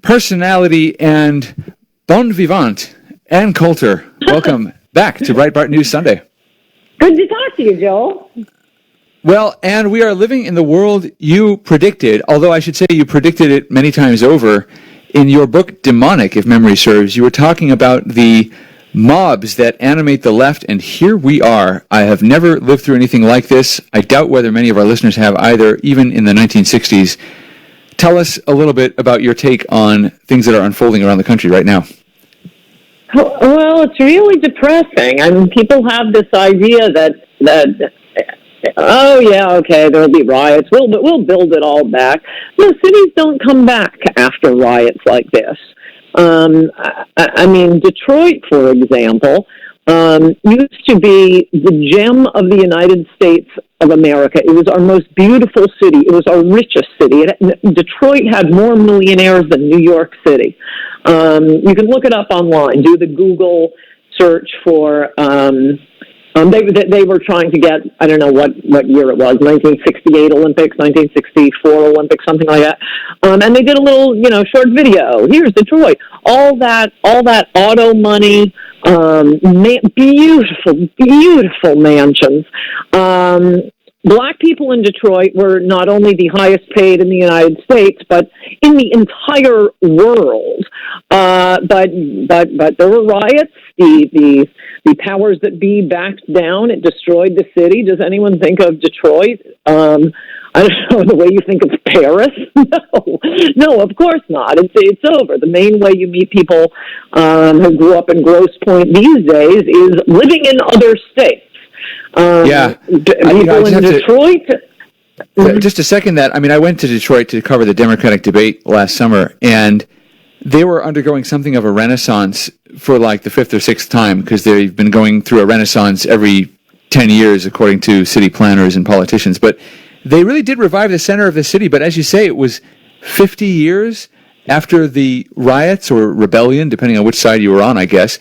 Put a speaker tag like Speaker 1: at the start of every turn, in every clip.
Speaker 1: personality and bon vivant, Ann Coulter. Welcome back to Breitbart News Sunday.
Speaker 2: Good to talk to you, Joel.
Speaker 1: Well, Ann, we are living in the world you predicted, although I should say you predicted it many times over. In your book, Demonic, if memory serves, you were talking about the mobs that animate the left, and here we are. I have never lived through anything like this. I doubt whether many of our listeners have either, even in the 1960s. Tell us a little bit about your take on things that are unfolding around the country right now.
Speaker 2: Well, it's really depressing. I mean, people have this idea that oh yeah, okay, there'll be riots. We'll build it all back. No, cities don't come back after riots like this. I mean, Detroit, for example, used to be the gem of the United States of America. It was our most beautiful city. It was our richest city. Detroit had more millionaires than New York City. You can look it up online. Do the Google search for... They were trying to get, I don't know what year it was, 1968 Olympics, 1964 Olympics, something like that. And they did a little, short video. Here's Detroit. All that auto money, beautiful mansions. Black people in Detroit were not only the highest paid in the United States, but in the entire world. But there were riots. The powers that be backed down. It destroyed the city. Does anyone think of Detroit? I don't know, the way you think of Paris? No, of course not. It's over. The main way you meet people who grew up in Grosse Pointe these days is living in other states. People in Detroit.
Speaker 1: Just to second that, I mean, I went to Detroit to cover the Democratic debate last summer, and they were undergoing something of a renaissance for like the fifth or sixth time, because they've been going through a renaissance every 10 years, according to city planners and politicians. But they really did revive the center of the city. But as you say, it was 50 years after the riots or rebellion, depending on which side you were on, I guess.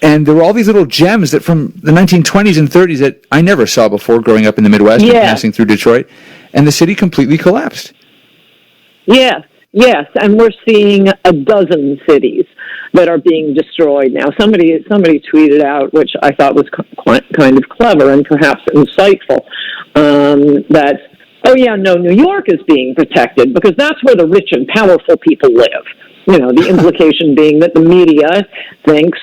Speaker 1: And there were all these little gems that from the 1920s and 30s that I never saw before growing up in the Midwest and passing through Detroit. And the city completely collapsed.
Speaker 2: Yes, and we're seeing a dozen cities that are being destroyed now. Somebody tweeted out, which I thought was kind of clever and perhaps insightful, that, New York is being protected because that's where the rich and powerful people live. The implication being that the media thinks,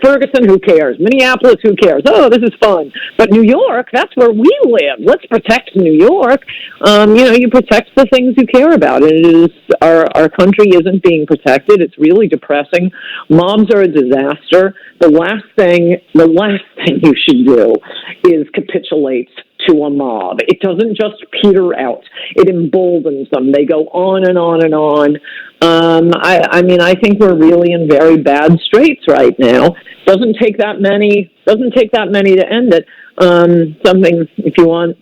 Speaker 2: Ferguson, who cares? Minneapolis, who cares? Oh, this is fun. But New York, that's where we live. Let's protect New York. You protect the things you care about. It is our country isn't being protected. It's really depressing. Mobs are a disaster. The last thing you should do is capitulate to a mob. It doesn't just peter out. It emboldens them. They go on and on and on. I think we're really in very bad straits right now. Doesn't take that many to end it. Something, if you want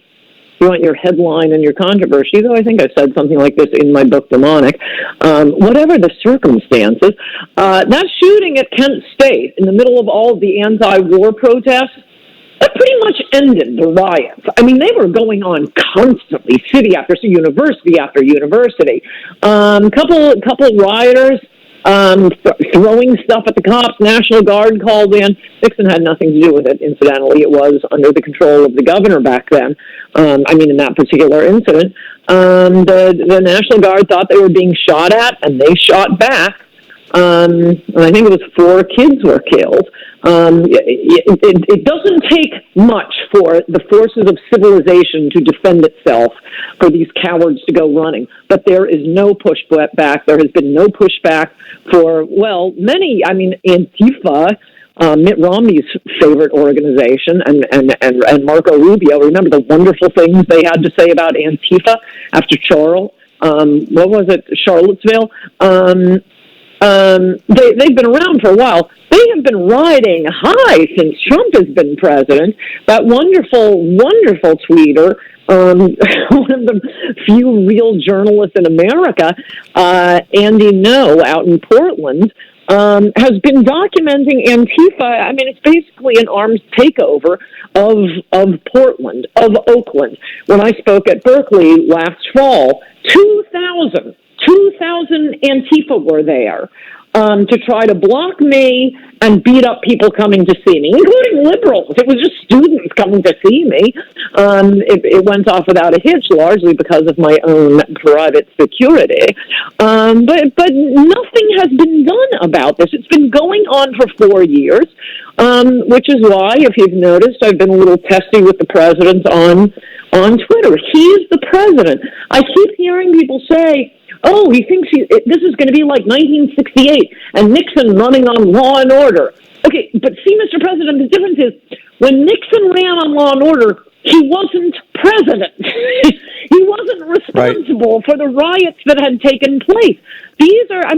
Speaker 2: your headline and your controversy, though I think I said something like this in my book, Demonic, whatever the circumstances, that shooting at Kent State in the middle of all of the anti-war protests, that pretty much ended the riots. I mean, they were going on constantly, city after city, university after university. Couple rioters throwing stuff at the cops. National Guard called in. Nixon had nothing to do with it, incidentally. It was under the control of the governor back then. In that particular incident. The National Guard thought they were being shot at, and they shot back. And I think it was 4 kids were killed. It doesn't take much for the forces of civilization to defend itself, for these cowards to go running. But there is no pushback. There has been no pushback for, many. I mean, Antifa, Mitt Romney's favorite organization, and Marco Rubio. Remember the wonderful things they had to say about Antifa after Charlottesville? They've been around for a while. They have been riding high since Trump has been president. That wonderful, wonderful tweeter, one of the few real journalists in America, Andy No, out in Portland, has been documenting Antifa. I mean, it's basically an armed takeover of Portland, of Oakland. When I spoke at Berkeley last fall, 2,000 2,000 Antifa were there to try to block me and beat up people coming to see me, including liberals. It was just students coming to see me. It went off without a hitch, largely because of my own private security. But nothing has been done about this. It's been going on for 4 years, which is why, if you've noticed, I've been a little testy with the president on Twitter. He's the president. I keep hearing people say, oh, he thinks this is going to be like 1968 and Nixon running on Law and Order. Okay, but see, Mr. President, the difference is when Nixon ran on Law and Order, he wasn't president. He wasn't responsible for the riots that had taken place. These are,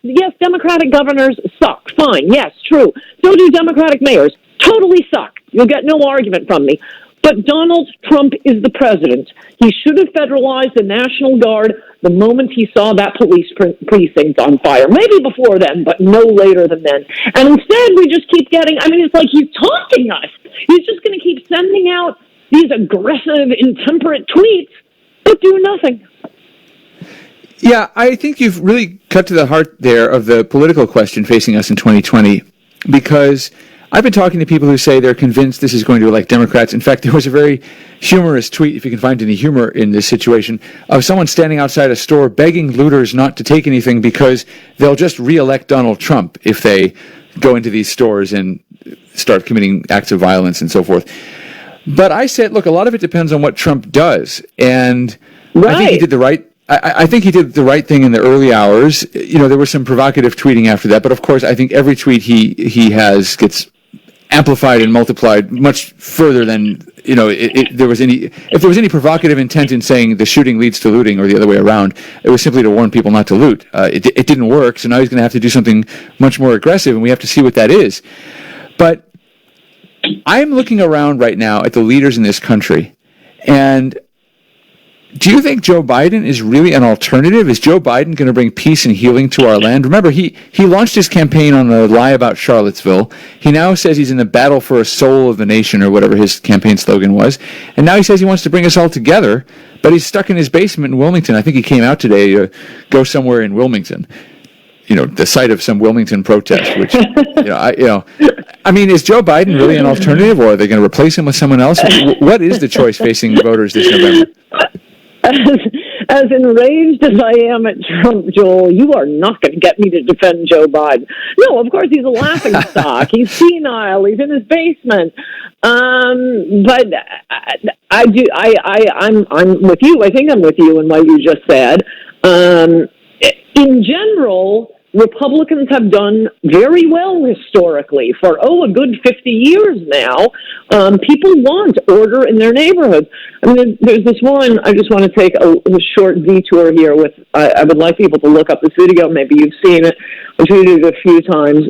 Speaker 2: yes, Democratic governors suck. Fine, yes, true. So do Democratic mayors. Totally suck. You'll get no argument from me. But Donald Trump is the president. He should have federalized the National Guard the moment he saw that police precinct on fire. Maybe before then, but no later than then. And instead, we just keep getting, it's like he's taunting us. He's just going to keep sending out these aggressive, intemperate tweets, but do nothing.
Speaker 1: Yeah, I think you've really cut to the heart there of the political question facing us in 2020, because I've been talking to people who say they're convinced this is going to elect Democrats. In fact, there was a very humorous tweet, if you can find any humor in this situation, of someone standing outside a store begging looters not to take anything because they'll just re-elect Donald Trump if they go into these stores and start committing acts of violence and so forth. But I said, look, a lot of it depends on what Trump does. And I think he did the right I think he did the right thing in the early hours. There was some provocative tweeting after that, but of course, I think every tweet he has gets amplified and multiplied much further than if there was any provocative intent in saying the shooting leads to looting or the other way around. It was simply to warn people not to loot. It didn't work, so now he's going to have to do something much more aggressive, and we have to see what that is. But I'm looking around right now at the leaders in this country, and do you think Joe Biden is really an alternative? Is Joe Biden going to bring peace and healing to our land? Remember, he launched his campaign on a lie about Charlottesville. He now says he's in the battle for a soul of the nation, or whatever his campaign slogan was. And now he says he wants to bring us all together, but he's stuck in his basement in Wilmington. I think he came out today to go somewhere in Wilmington, the site of some Wilmington protest, which, is Joe Biden really an alternative, or are they going to replace him with someone else? What is the choice facing voters this November?
Speaker 2: As enraged as I am at Trump, Joel, you are not going to get me to defend Joe Biden. No, of course he's a laughing stock. He's senile. He's in his basement. But I'm with you. I think I'm with you in what you just said. In general, Republicans have done very well historically for, a good 50 years now. People want order in their neighborhoods. There's this one, I just want to take a short detour here with, I would like people to look up this video. Maybe you've seen it. I've tweeted it a few times.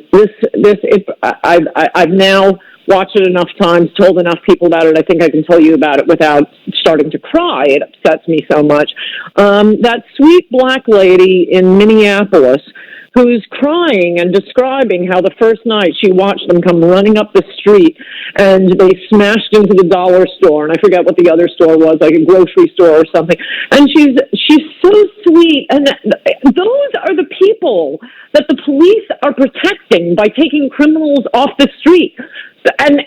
Speaker 2: I've now watched it enough times, told enough people about it. I think I can tell you about it without starting to cry. It upsets me so much. That sweet black lady in Minneapolis who's crying and describing how the first night she watched them come running up the street and they smashed into the dollar store, and I forget what the other store was, like a grocery store or something. And she's so sweet, and those are the people that the police are protecting by taking criminals off the street. And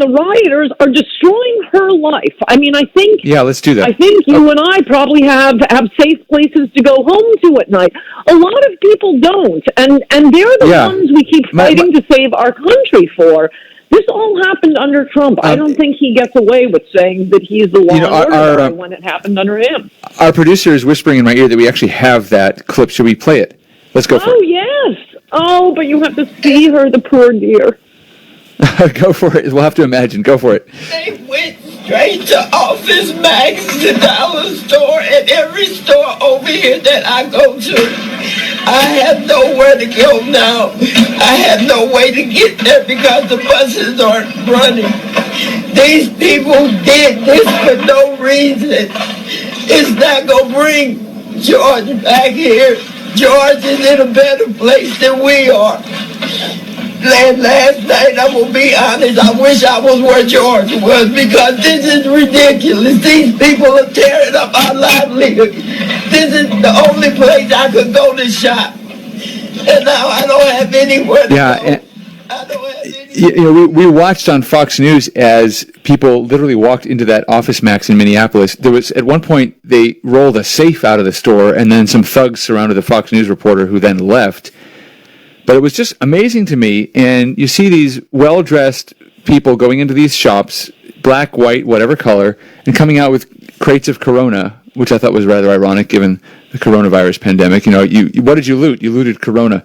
Speaker 2: the rioters are destroying her life. I think... Yeah, let's do that. I think you and I probably have safe places to go home to at night. A lot of people don't. And they're the ones we keep fighting to save our country for. This all happened under Trump. I don't think he gets away with saying that he's the law and order guy when it happened under him. Our producer is whispering in my ear that we actually have that clip. Should we play it? Let's go for it. Oh, yes. Oh, but you have to see her, the poor dear. Go for it. We'll have to imagine. Go for it.
Speaker 3: They went straight to Office Max, the dollar store, and every store over here that I go to. I have nowhere to go now. I have no way to get there because the buses aren't running. These people did this for no reason. It's not going to bring George back here. George is in a better place than we are. Last night, I'm going to be honest, I wish I was where George was because this is ridiculous. These people are tearing up our livelihood. This is the only place I could go to shop. And now I don't have anywhere to go.
Speaker 1: And,
Speaker 3: I don't have anywhere.
Speaker 1: you know, we watched on Fox News as people literally walked into that Office Max in Minneapolis. There was, at one point, they rolled a safe out of the store, and then some thugs surrounded the Fox News reporter who then left. But it was just amazing to me. And you see these well-dressed people going into these shops, black, white, whatever color, and coming out with crates of Corona, which I thought was rather ironic given the coronavirus pandemic. You know, what did you loot? You looted Corona.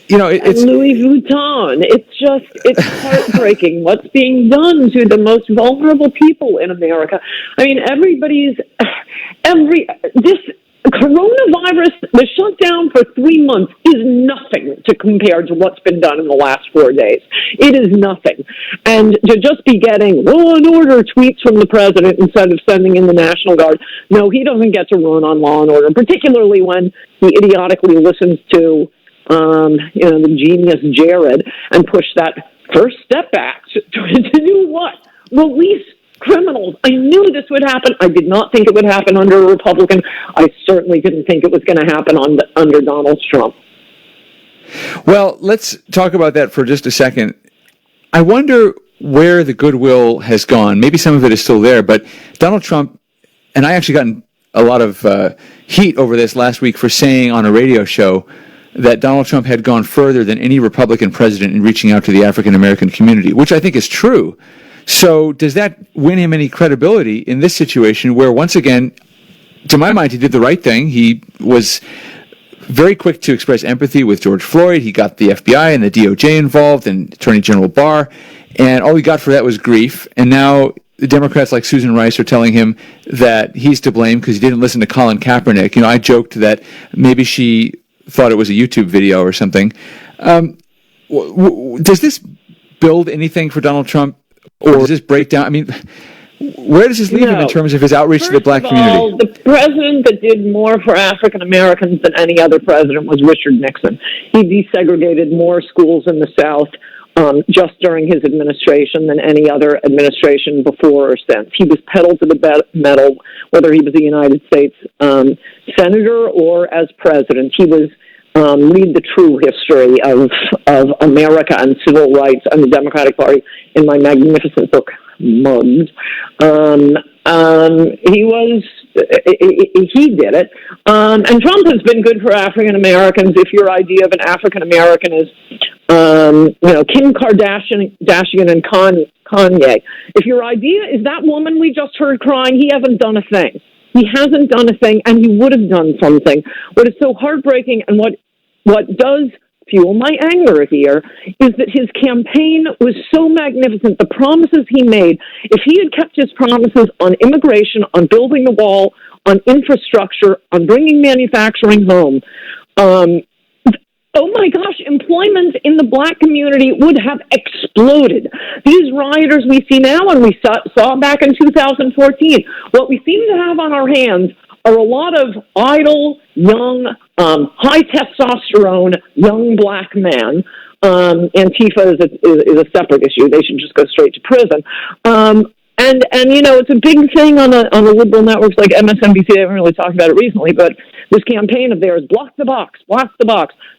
Speaker 1: You know, it's
Speaker 2: Louis Vuitton. It's heartbreaking what's being done to the most vulnerable people in America. I mean, this coronavirus, the shutdown for 3 months is nothing to compare to what's been done in the last 4 days. It is nothing. And to just be getting law and order tweets from the president instead of sending in the National Guard, no, he doesn't get to run on law and order, particularly when he idiotically listens to the genius Jared and push that First Step Act to do what? Release criminals. I knew this would happen. I did not think it would happen under a Republican. I certainly didn't think it was going to happen under Donald Trump.
Speaker 1: Well, let's talk about that for just a second. I wonder where the goodwill has gone. Maybe some of it is still there, but Donald Trump, and I actually got a lot of heat over this last week for saying on a radio show that Donald Trump had gone further than any Republican president in reaching out to the African American community, which I think is true. So does that win him any credibility in this situation where, once again, to my mind, he did the right thing? He was very quick to express empathy with George Floyd. He got the FBI and the DOJ involved and Attorney General Barr, and all he got for that was grief. And now the Democrats like Susan Rice are telling him that he's to blame because he didn't listen to Colin Kaepernick. You know, I joked that maybe she thought it was a YouTube video or something. Does this build anything for Donald Trump, or does this break down? I mean, where does this leave him in terms of his outreach to the black community?
Speaker 2: The president that did more for African Americans than any other president was Richard Nixon. He desegregated more schools in the South just during his administration than any other administration before or since. He was pedal to the metal, whether he was a United States senator or as president. He was read the true history of America and civil rights and the Democratic Party in my magnificent book, Mugs. He did it. And Trump has been good for African Americans. If your idea of an African American is, Kim Kardashian and Kanye, if your idea is that woman we just heard crying, he hasn't done a thing. He hasn't done a thing, and he would have done something. What is so heartbreaking and what does fuel my anger here is that his campaign was so magnificent. The promises he made, if he had kept his promises on immigration, on building the wall, on infrastructure, on bringing manufacturing home, oh my gosh, employment in the black community would have exploded. These rioters we see now and we saw back in 2014, what we seem to have on our hands are a lot of idle, young, high testosterone, young black men. Antifa is a separate issue. They should just go straight to prison. And it's a big thing on the liberal networks like MSNBC. I haven't really talked about it recently, but this campaign of theirs, block the box.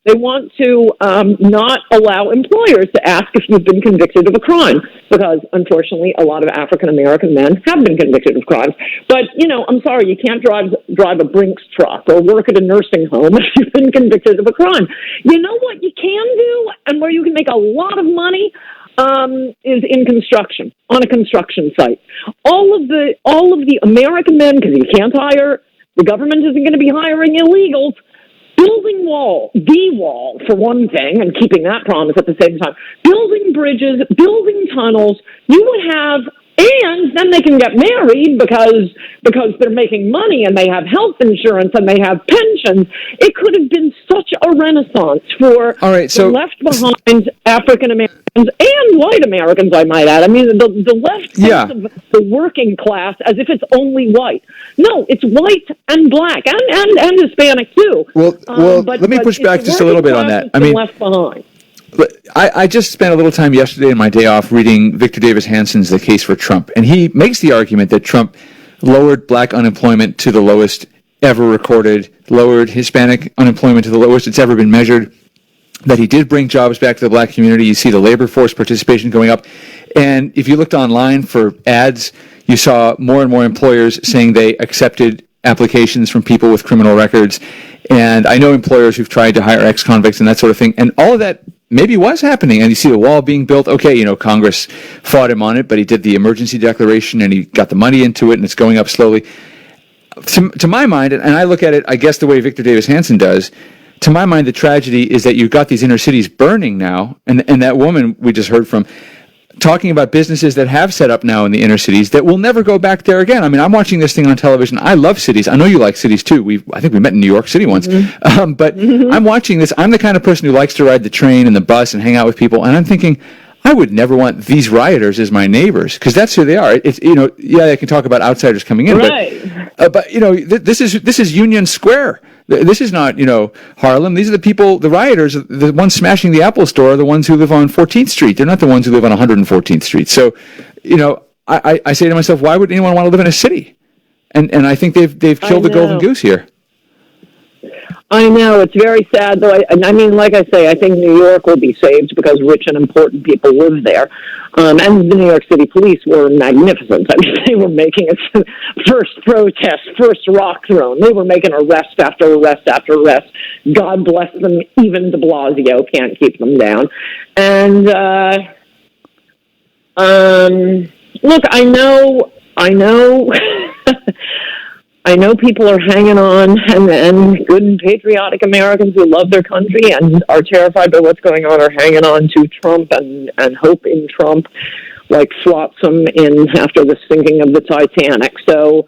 Speaker 2: They want to not allow employers to ask if you've been convicted of a crime, because unfortunately a lot of African American men have been convicted of crimes. But I'm sorry, you can't drive a Brinks truck or work at a nursing home if you've been convicted of a crime. You know what you can do, and where you can make a lot of money, is in construction, on a construction site. All of the American men, because you can't hire, the government isn't going to be hiring illegals, building the wall for one thing, and keeping that promise at the same time, building bridges, building tunnels, you would have, and then they can get married because they're making money and they have health insurance and they have pensions. It could have been such a renaissance for the left behind African Americans and white Americans, I might add. I mean, the left thinks of the working class as if it's only white. No, it's white and black and Hispanic too.
Speaker 1: Well, let me push back just a little bit on that. I mean,
Speaker 2: left behind.
Speaker 1: I just spent a little time yesterday in my day off reading Victor Davis Hanson's The Case for Trump, and he makes the argument that Trump lowered black unemployment to the lowest ever recorded, lowered Hispanic unemployment to the lowest it's ever been measured, that he did bring jobs back to the black community. You see the labor force participation going up. And if you looked online for ads, you saw more and more employers saying they accepted applications from people with criminal records. And I know employers who've tried to hire ex-convicts and that sort of thing. And all of that maybe was happening. And you see the wall being built. Okay, you know, Congress fought him on it, but he did the emergency declaration and he got the money into it and it's going up slowly. To my mind, and I look at it, I guess, the way Victor Davis Hanson does, to my mind, the tragedy is that you've got these inner cities burning now. And that woman we just heard from, talking about businesses that have set up now in the inner cities that will never go back there again. I mean, I'm watching this thing on television. I love cities. I know you like cities too. I think we met in New York City once. But I'm watching this. I'm the kind of person who likes to ride the train and the bus and hang out with people. And I'm thinking, I would never want these rioters as my neighbors, because that's who they are. It's, you know, yeah, I can talk about outsiders coming in,
Speaker 2: right.
Speaker 1: But you know, this is Union Square. This is not, you know, Harlem. These are the people, the rioters, the ones smashing the Apple store, are the ones who live on 14th Street. They're not the ones who live on 114th Street. So, you know, I say to myself, why would anyone want to live in a city? And I think they've killed the golden goose here.
Speaker 2: I know, it's very sad, though. I mean, like I say, I think New York will be saved because rich and important people live there. And the New York City police were magnificent. I mean, they were making its first protest, first rock thrown. They were making arrest after arrest after arrest. God bless them. Even de Blasio can't keep them down. And, look, I know, I know people are hanging on, and good patriotic Americans who love their country and are terrified by what's going on are hanging on to Trump and hope in Trump like flotsam in after the sinking of the Titanic. So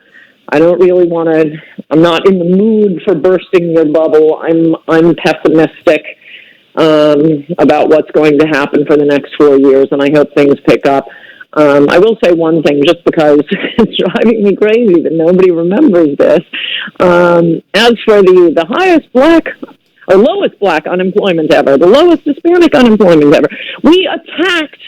Speaker 2: I don't really want to, I'm not in the mood for bursting your bubble. I'm pessimistic about what's going to happen for the next 4 years, and I hope things pick up. I will say one thing, just because it's driving me crazy that nobody remembers this. As for the highest black, or lowest black unemployment ever, the lowest Hispanic unemployment ever, we attacked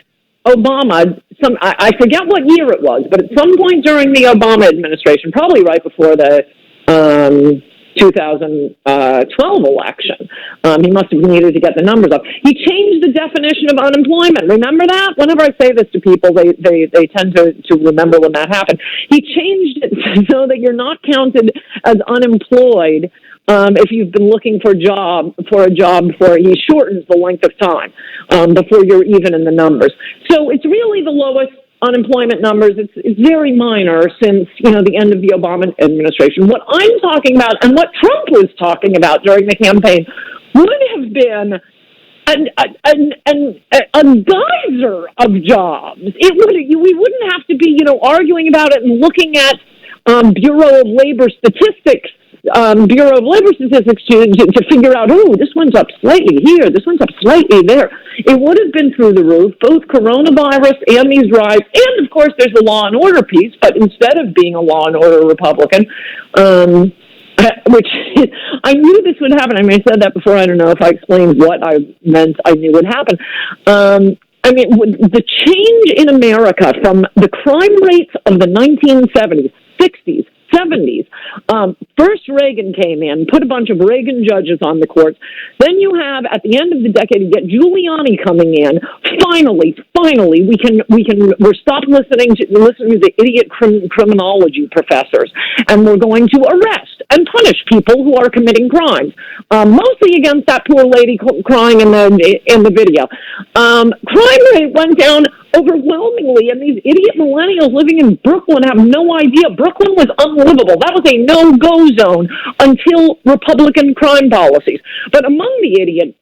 Speaker 2: Obama. I forget what year it was, but at some point during the Obama administration, probably right before the 2012 election. He must have needed to get the numbers up. He changed the definition of unemployment. Remember that? Whenever I say this to people, they tend to remember when that happened. He changed it so that you're not counted as unemployed if you've been looking for a job before. He shortens the length of time before you're even in the numbers. So it's really the lowest unemployment numbers. It's very minor since, you know, the end of the Obama administration. What I'm talking about and what Trump was talking about during the campaign would have been a geyser of jobs. We wouldn't have to be, you know, arguing about it and looking at Bureau of Labor Statistics to figure out, oh, this one's up slightly here, this one's up slightly there. It would have been through the roof, both coronavirus and these riots. And, of course, there's the law and order piece, but instead of being a law and order Republican, which I knew this would happen. I mean, I said that before. I don't know if I explained what I meant I knew would happen. I mean, the change in America from the crime rates of the 1970s, 60s, 70s. First Reagan came in, put a bunch of Reagan judges on the courts. Then you have, at the end of the decade, you get Giuliani coming in. Finally, we're stopped listening to the idiot criminology professors, and we're going to arrest and punish people who are committing crimes. Mostly against that poor lady crying in the video. Crime rate went down overwhelmingly, and these idiot millennials living in Brooklyn have no idea. Brooklyn was unlivable. That was a no-go zone until Republican crime policies. But among the idiot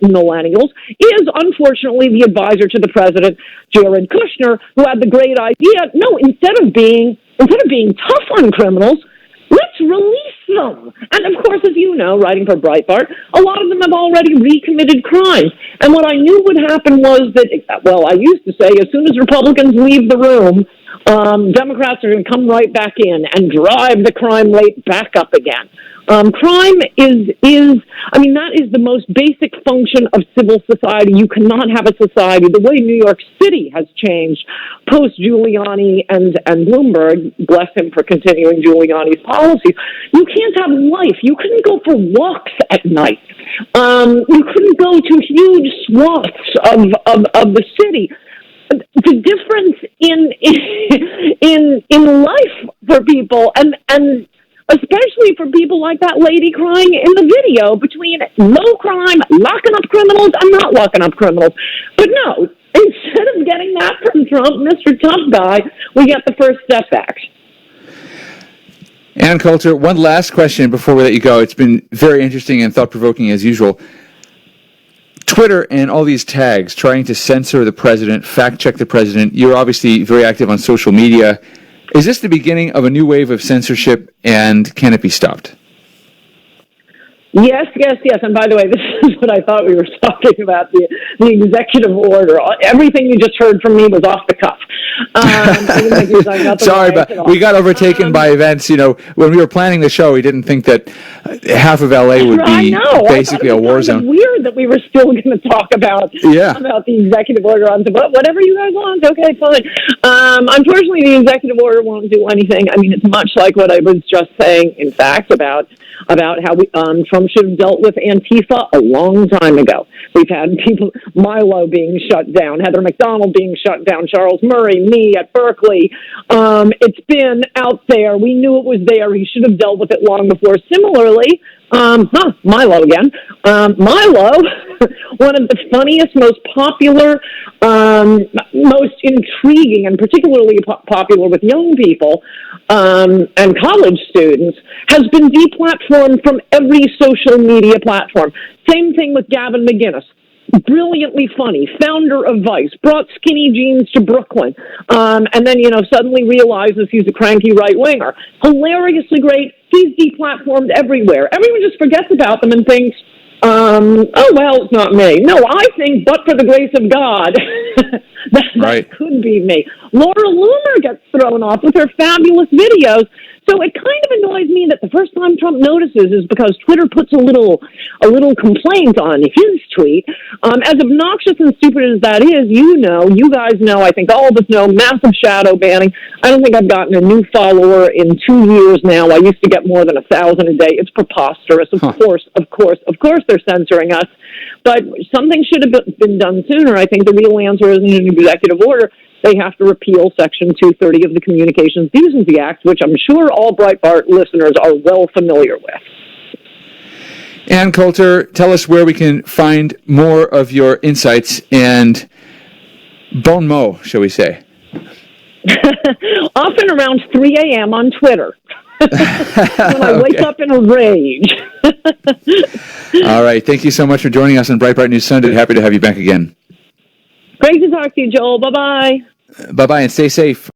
Speaker 2: millennials is, unfortunately, the advisor to the president, Jared Kushner, who had the great idea, no, instead of being tough on criminals, let's release them. And of course, as you know, writing for Breitbart, a lot of them have already recommitted crimes. And what I knew would happen was that, well, I used to say, as soon as Republicans leave the room, Democrats are going to come right back in and drive the crime rate back up again. Crime that is the most basic function of civil society. You cannot have a society, the way New York City has changed post-Giuliani and Bloomberg, bless him for continuing Giuliani's policies. You can't have life. You couldn't go for walks at night. You couldn't go to huge swaths of the city. The difference in life for people and especially for people like that lady crying in the video between low crime, locking up criminals. I'm not locking up criminals. But no, instead of getting that from Trump, Mr. Tough Guy, we get the First Step Act.
Speaker 1: Ann Coulter, one last question before we let you go. It's been very interesting and thought-provoking as usual. Twitter and all these tags trying to censor the president, fact-check the president. You're obviously very active on social media. Is this the beginning of a new wave of censorship, and can it be stopped?
Speaker 2: Yes. And by the way, this is what I thought we were talking about, the executive order. Everything you just heard from me was off the cuff.
Speaker 1: Sorry, but we got overtaken by events. You know, when we were planning the show, we didn't think that half of LA would be basically a war zone.
Speaker 2: It's weird that we were still going to talk about the executive order on whatever you guys want. Okay, fine. Unfortunately, the executive order won't do anything. I mean, it's much like what I was just saying, in fact, about how Trump should have dealt with Antifa a long time ago. We've had people, Milo being shut down, Heather McDonald being shut down, Charles Murray, me at Berkeley. It's been out there. We knew it was there. He should have dealt with it long before. Similarly, Milo again. Milo, one of the funniest, most popular, most intriguing, and particularly popular with young people and college students, has been deplatformed from every social media platform. Same thing with Gavin McInnes. Brilliantly funny, founder of Vice, brought skinny jeans to Brooklyn, and then, suddenly realizes he's a cranky right-winger. Hilariously great. He's deplatformed everywhere. Everyone just forgets about them and thinks, it's not me. No, I think, but for the grace of God, that could be me. Laura Loomer gets thrown off with her fabulous videos. So it kind of annoys me that the first time Trump notices is because Twitter puts a little complaint on his tweet. As obnoxious and stupid as that is, you guys know, I think all of us know, massive shadow banning. I don't think I've gotten a new follower in 2 years now. I used to get more than 1,000 a day. It's preposterous. Of course, they're censoring us. But something should have been done sooner. I think the real answer isn't an executive order. They have to repeal Section 230 of the Communications Decency Act, which I'm sure all Breitbart listeners are well familiar with.
Speaker 1: Ann Coulter, tell us where we can find more of your insights and bon mot, shall we say?
Speaker 2: Often around 3 a.m. on Twitter. When I wake up in a rage.
Speaker 1: All right. Thank you so much for joining us on Breitbart News Sunday. Happy to have you back again.
Speaker 2: Great to talk to you, Joel. Bye-bye.
Speaker 1: Bye-bye, and stay safe.